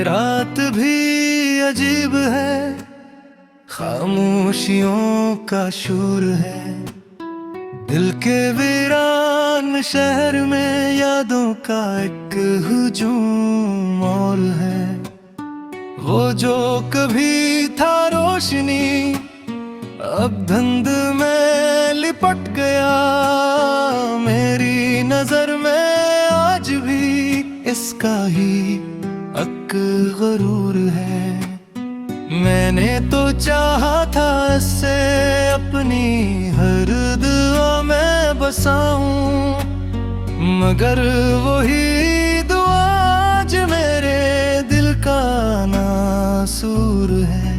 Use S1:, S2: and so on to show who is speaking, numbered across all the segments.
S1: रात भी अजीब है, खामोशियों का शोर है। दिल के वीरान शहर में यादों का एक हुजूम और है। वो जो कभी था रोशनी अब धुंध में लिपट गया। मेरी नजर में आज भी इसका ही अक गरूर है। मैंने तो चाहा था इससे अपनी हर दुआ में बसाऊं, मगर वही दुआ आज मेरे दिल का नासूर है।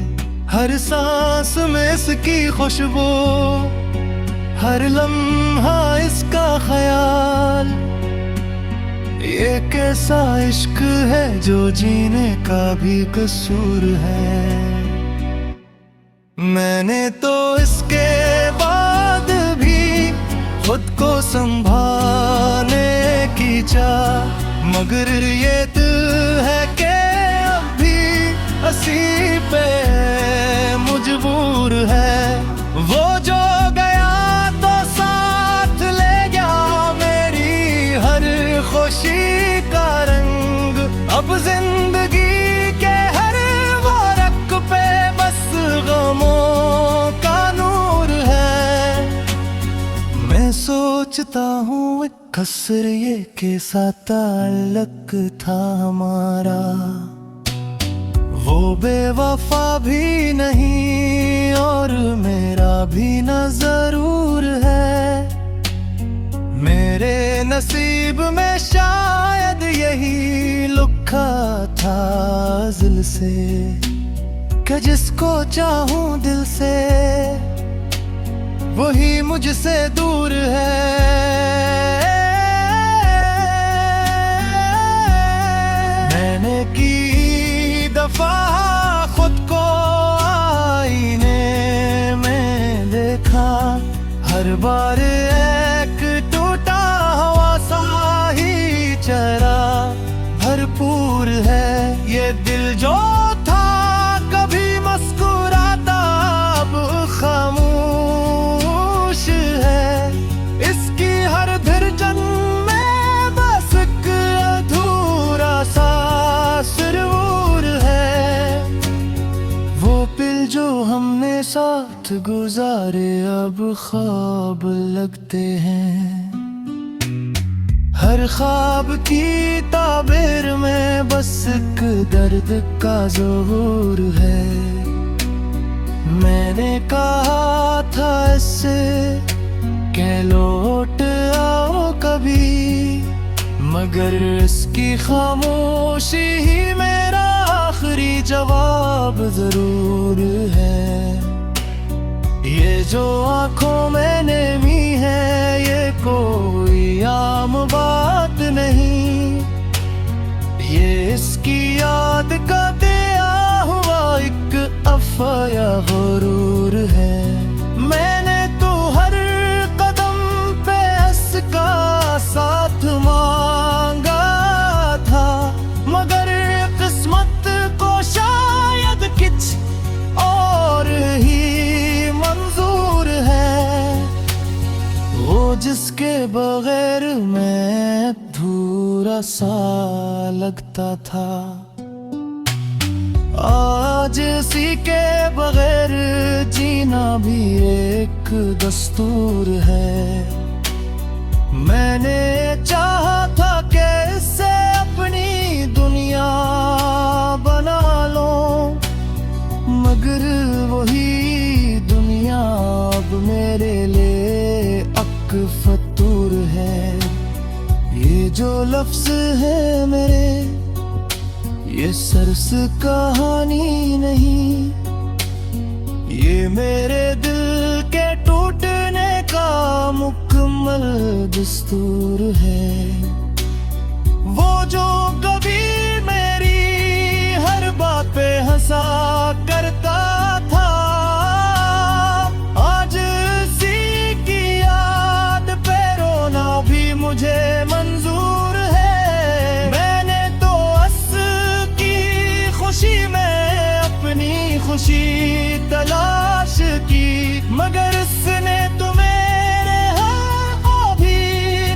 S1: हर सांस में इसकी खुशबू, हर लम्हा इसका ख्याल। ये कैसा इश्क है जो जीने का भी कसूर है। मैंने तो इसके बाद भी खुद को संभालने की चाह, मगर ये दिल है कि अब भी हंसी पे मजबूर है। वो जो गया तो साथ ले गया मेरी हर खुशी का रंग। अब जिंदगी के हर वरक पे बस गमों का नूर है। मैं सोचता हूँ एक कसर ये के साथ ताल्लुक था हमारा। वो बेवफा भी नहीं और मेरा भी न जरूर है। मेरे नसीब में शायद यही लिखा था दिल से कि जिसको चाहूं दिल से वही मुझसे दूर है। मैंने की दफा खुद को आईने में देखा, हर बार एक टूटा हुआ सा ही चेहरा भरपूर है। ये दिल जो था कभी मुस्कुराता अब खामोश है। इसकी हर धड़कन में बस एक अधूरा सा सुरूर है। वो पल जो हमने साथ गुजारे अब ख्वाब लगते हैं। हर ख्वाब की ताबीर में बस एक दर्द का ज़हूर है। मैंने कहा था इससे कि लौट आओ कभी, मगर इसकी खामोशी ही मेरा आखिरी जवाब जरूर है। ये जो आंखों में नेमी है ये कोई आम बात नहीं। ये इसकी याद का दिया हुआ एक अफया गुरूर है। मैंने तो हर कदम पे इसका साथ मांगा था, मगर किस्मत को शायद कुछ और ही मंजूर है। वो जिसके बगैर मैं अधूरा सा लगता था, आज इसी के बगैर जीना भी एक दस्तूर है। मैंने चाहा था कि इससे अपनी दुनिया बना लूं, मगर वही दुनिया अब मेरे लिए अक फतूर है। ये जो लफ्ज है मेरे ये सरस कहानी नहीं, ये मेरे दिल के टूटने का मुकम्मल दस्तूर है। वो जो कभी मेरी हर बात पे हंसा करता था, आज उसी की याद पे रोना भी मुझे मंजूर है। मैंने तो असली खुशी तलाश की, मगर इसने तो मेरे अभी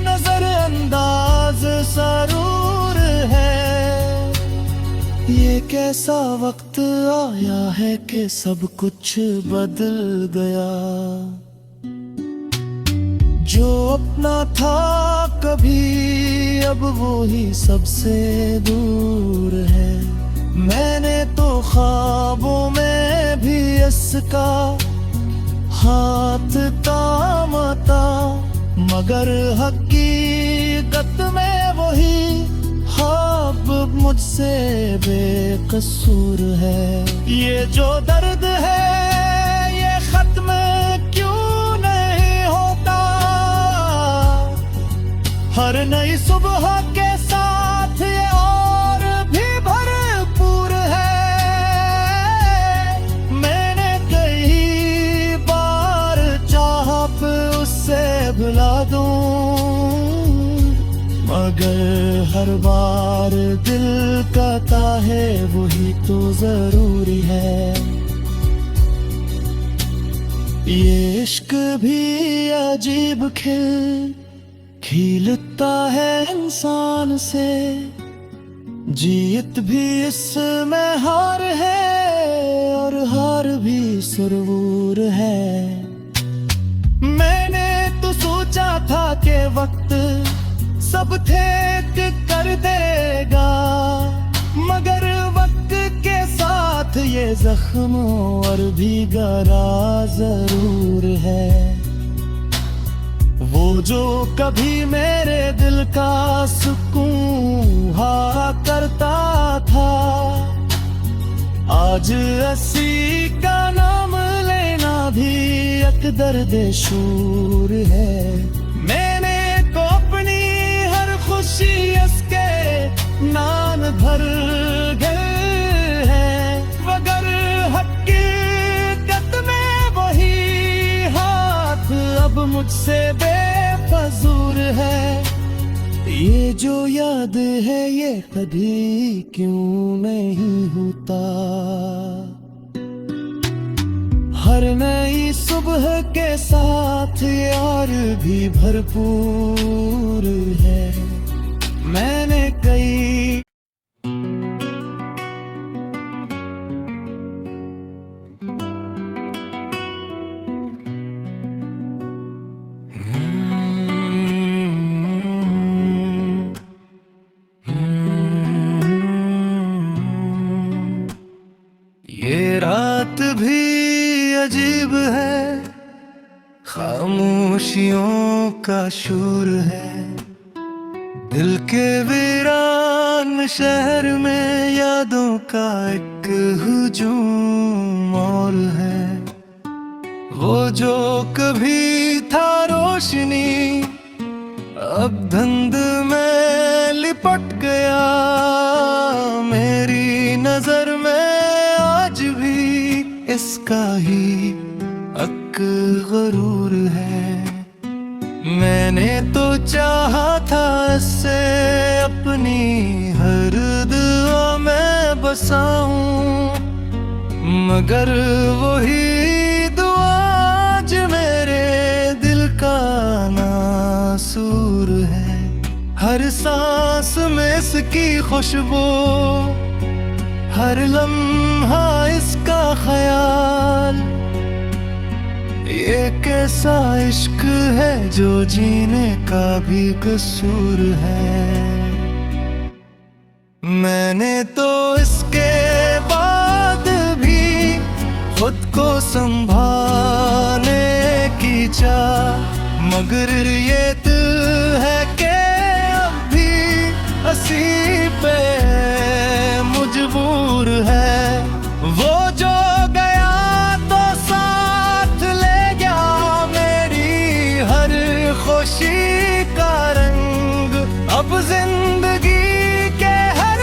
S1: नजरअंदाज जरूर है। ये कैसा वक्त आया है कि सब कुछ बदल गया। जो अपना था कभी अब वो ही सबसे दूर है। मैंने तो ख्वाबों में भी इसका हाथ थामा था, मगर हकीकत में वही ख्वाब मुझसे बेकसूर है। ये जो दर्द है ये खत्म क्यों नहीं होता। हर नई सुबह के साथ ये और भी भरपूर है। मैंने कई बार चाहा उससे भुला दूं, मगर हर बार दिल कहता है वही तो जरूरी है। ये इश्क भी अजीब खिलता है इंसान से, जीत भी इसमें हार है और हार भी सुरूर है। मैंने तो सोचा था कि वक्त सब ठीक कर देगा, मगर वक्त के साथ ये जख्म और भी गहरा जरूर है। वो जो कभी मेरे दिल का सुकून हुआ करता था, आज हंसी का नाम लेना भी एक दर्द शूर है। मैंने तो अपनी हर खुशी इसके नाम भर गए हैं, मगर हकीकत में वही हाथ अब मुझसे बेफजूर है। ये जो याद है ये कभी क्यों नहीं होता। हर नई सुबह के साथ यार भी भरपूर है। मैंने कई ये रात भी अजीब है, खामोशियों का शोर है। दिल के वीरान शहर में यादों का एक हुजूम और है। वो जो कभी था रोशनी अब धुंध में लिपट गया। मेरी नजर में आज भी इसका ही हक गरूर है। मैंने तो चाहा था इससे अपनी हर दुआ में बसाऊं, मगर वही दुआ आज मेरे दिल का नासूर है। हर सांस में इसकी खुशबू, हर लम्हा इसका ख्याल। ये कैसा इश्क है जो जीने का भी कसूर है। मैंने तो इसके बाद भी खुद को संभालने की चाह, मगर ये दिल है कि अब भी हंसी पे मजबूर है। वो जो गया तो साथ ले गया मेरी हर खुशी का रंग। अब जिंदगी के हर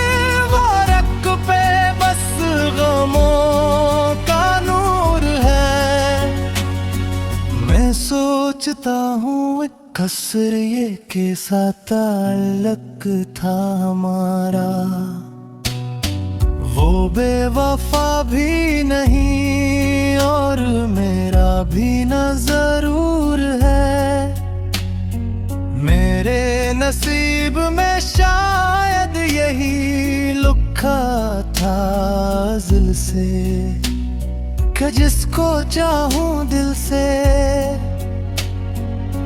S1: वारक पे बस गमों का नूर है। मैं सोचता हूँ एक कसर ये कैसा ताल्लुक था हमारा। वो बेवफा भी नहीं और मेरा भी न जरूर है। मेरे नसीब में शायद यही लिखा था दिल से कि जिसको चाहूं दिल से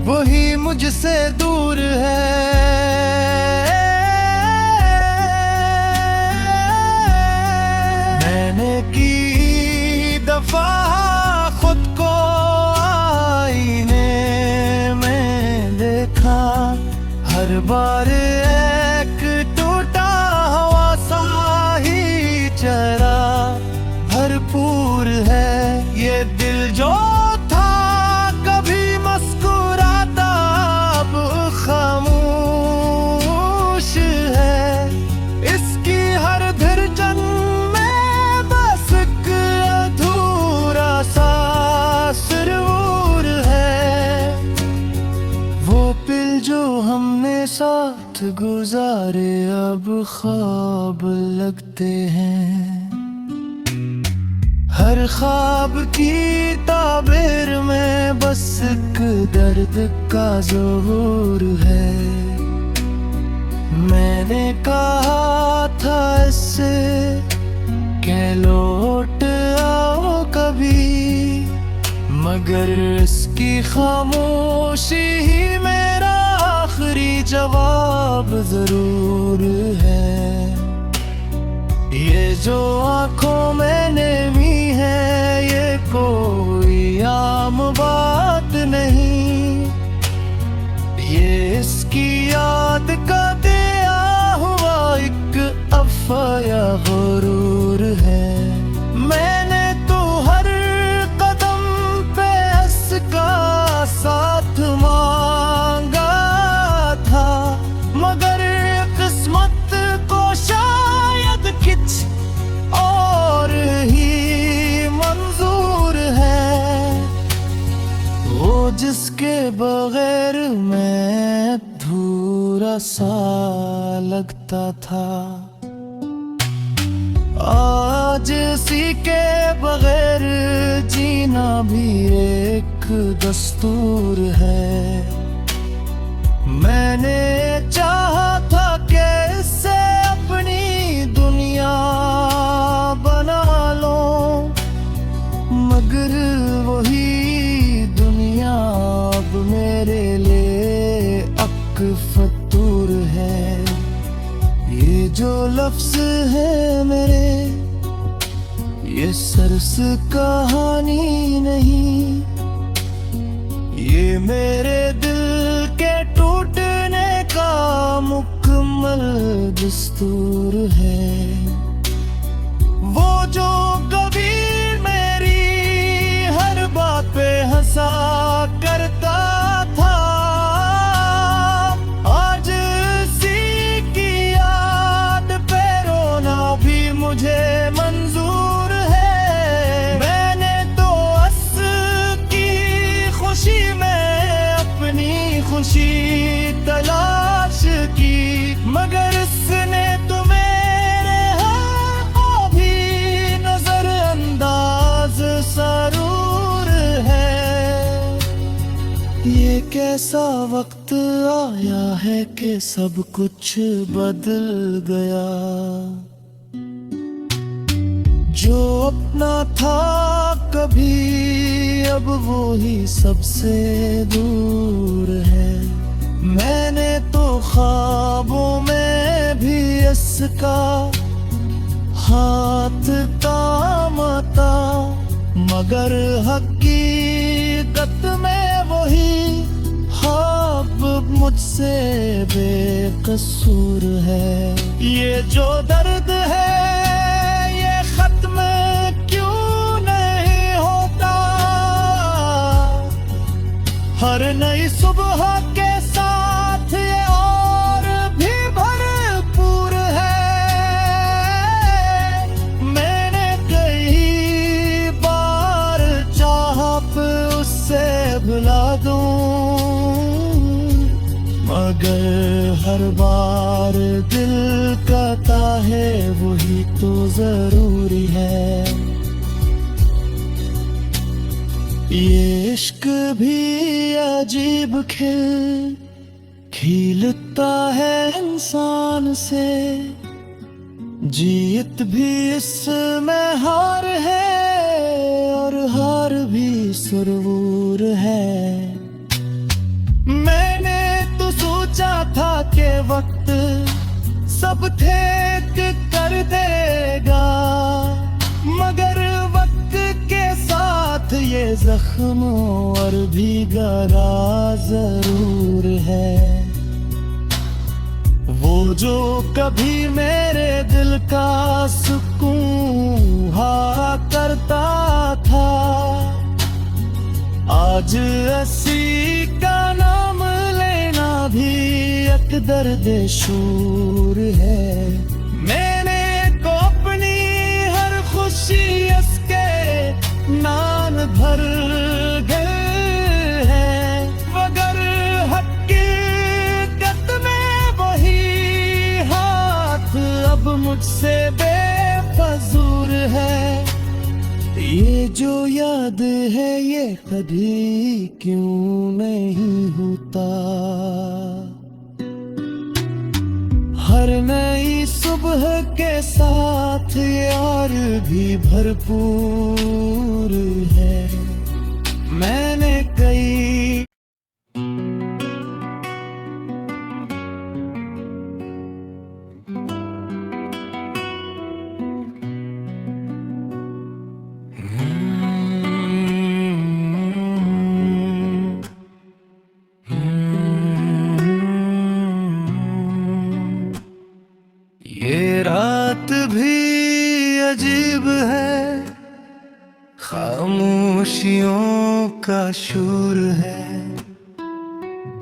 S1: वही मुझसे दूर है। मैंने की दफा खुद को आईने में देखा, हर बार एक टूटा हुआ सा ही चेहरा भरपूर है। ये दिल जो था कभी मुस्कुराता अब खामोश है। इसकी हर धड़कन में बस एक अधूरा सा सुरूर है। वो पल जो हमने साथ गुजारे अब ख्वाब लगते हैं। हर ख्वाब की ताबीर में बस एक दर्द का ज़हूर है। मैंने कहा था इससे कि लौट आओ कभी, मगर इसकी खामोशी ही मेरा आखिरी जवाब जरूर है। ये जो आंखों में नेमी है ये कोई आम बात नहीं, ये इसकी याद का दिया हुआ एक अफ़या गुरूर है। मैंने तो हर कदम पे इसका साथ मांगा था, मगर किस्मत को शायद कुछ और ही मंजूर है। वो जिसके बगैर मैं अधूरा सा लगता था, आज इसी के बगैर जीना भी एक दस्तूर है। मैंने चाहा था कि इससे अपनी दुनिया बना लो, मगर वही दुनिया अब मेरे लिए अक फतूर है। ये जो लफ्ज है मेरे ये सरस कहानी नहीं, ये मेरे दिल के टूटने का मुकम्मल दस्तूर है। वो जो कभी मेरी हर बात पे हंसा करता था, आज उसी की याद पे रोना भी मुझे मंजूर है। मैंने तो असली खुशी में अपनी खुशी तलाश की, मगर इसने तो मेरे हाँ भी नजरअंदाज जरूर है। ये कैसा वक्त आया है कि सब कुछ बदल गया, जो अपना था कभी अब वो ही सबसे दूर है। मैंने तो ख्वाबों में भी इसका हाथ थामा था, मगर हकीकत में वही ख्वाब मुझसे बेकसूर है। ये जो दर्द है ये खत्म क्यों नहीं होता, हर नई सुबह के साथ ये और भी भरपूर है। मैंने कई बार चाहा उससे भुला दूं, मगर हर बार दिल का जाता है वही तो जरूरी है। ये इश्क भी अजीब खिलता है इंसान से, जीत भी इसमें हार है और हार भी सुरूर है। मैंने तो सोचा था कि वक्त सब ठीक कर देगा, मगर वक्त के साथ ये जख्म और भी गहरा जरूर है। वो जो कभी मेरे दिल का सुकून हा करता था, आज हंसी का नाम लेना भी एक दर्द शूर है। मैंने को अपनी हर खुशी इसके नाम भर गए हैं, मगर हकीकत में वही हाथ अब मुझसे बेफजूर है। ये जो याद है ये कभी क्यों नहीं होता, हर नई सुबह के साथ यार भी भरपूर है। मैंने कई ये रात भी अजीब है, खामोशियों का शोर है।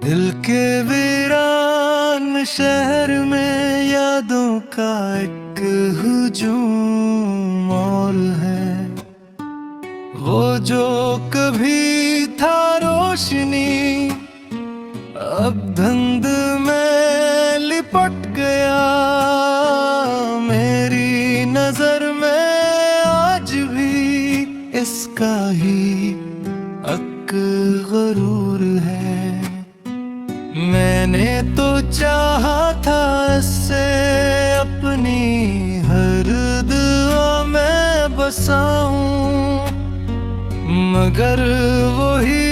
S1: दिल के वीरान शहर में यादों का एक हुजूम और है। वो जो कभी था रोशनी अब धुंध में लिपट गया। मेरी नजर में आज भी इसका ही अक गरूर है। मैंने तो चाहा था इससे अपनी हर दुआ में बसाऊं, मगर वही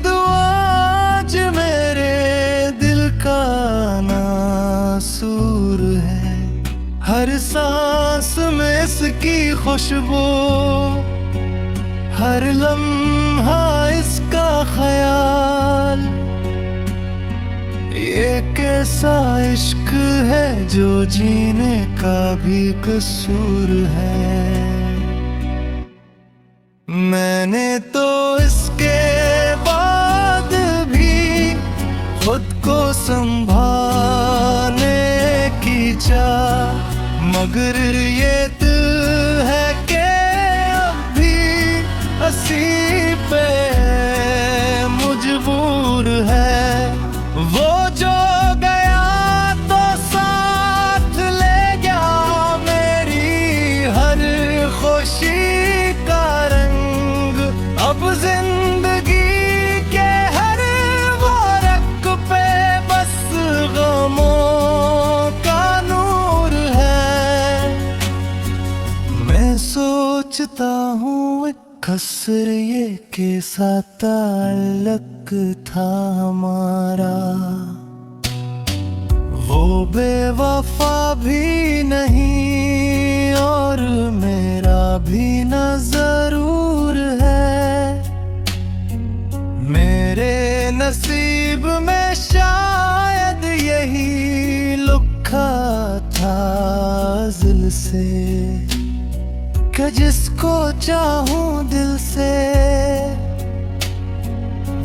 S1: दुआ आज मेरे दिल का नासूर है। हर सांस में इसकी खुशबू, हर लम्हा इसका ख्याल। ये कैसा इश्क है जो जीने का भी कसूर है। मैंने तो इसके बाद भी खुद को संभालने की चाह, मगर ये दिल है कि अब भी हंसी पे मजबूर है। वो जो गया तो साथ ले गया मेरी हर खुशी का रंग। अब जिंदगी के हर वारक पे बस गमों का नूर है। मैं सोचता हूँ एक कसर ये के साथ ताल्लुक था हमारा। वो बेवफा भी नहीं और मेरा भी न जरूर है। मेरे नसीब में शायद यही लिखा था दिल से कि जिसको चाहूं दिल से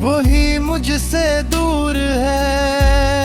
S1: वही मुझसे दूर है।